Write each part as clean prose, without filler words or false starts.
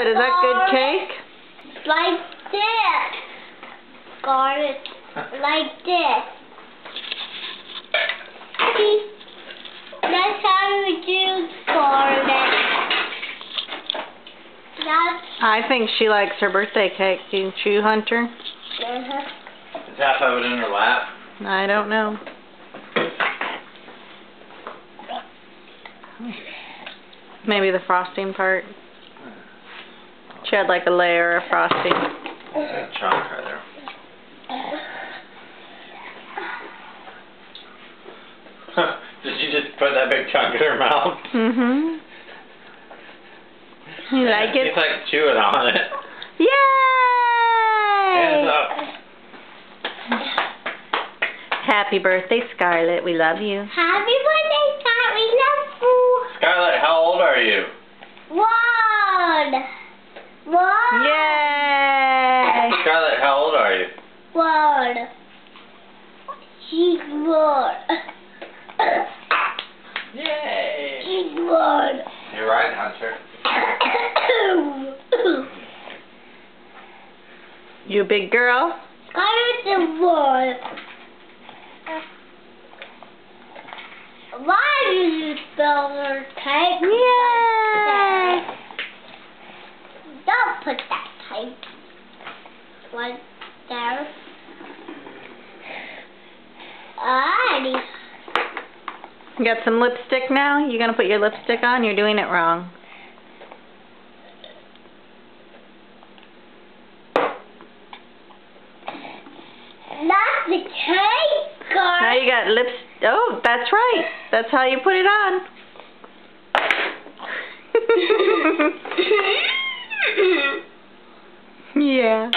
Scarlett, is that good cake? Like this. Scarlett, like this. See? That's how we do Scarlett. That's... I think she likes her birthday cake, don't you, Hunter? Uh-huh. Is half of it in her lap? I don't know. Maybe the frosting part. She had like a layer of frosting. Chunk right there. Did she just put that big chunk in her mouth? Mm-hmm. You like it? She's like chewing on it. Yay! Hands up. Happy birthday, Scarlett. We love you. Happy birthday, Scarlett. We love you. Scarlett, how old are you? 1. 1. Yay! Scarlett, how old are you? 1. She's 1. Yay! She's 1. You're right, Hunter. You a big girl? Scarlett's a 1. Why did you spell her type? Yay! Don't put that type right there. Alrighty. You got some lipstick now? You gonna put your lipstick on? You're doing it wrong. Not the cake, Scarlett. Now you got lips. Oh, that's right. That's how you put it on. Yeah.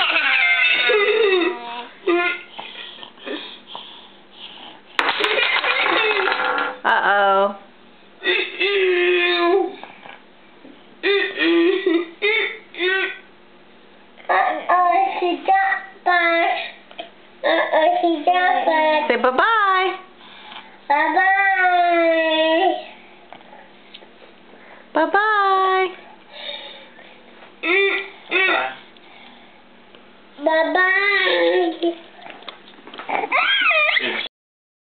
Uh-oh. She got back. She got back. Say bye-bye. Bye-bye. Bye-bye.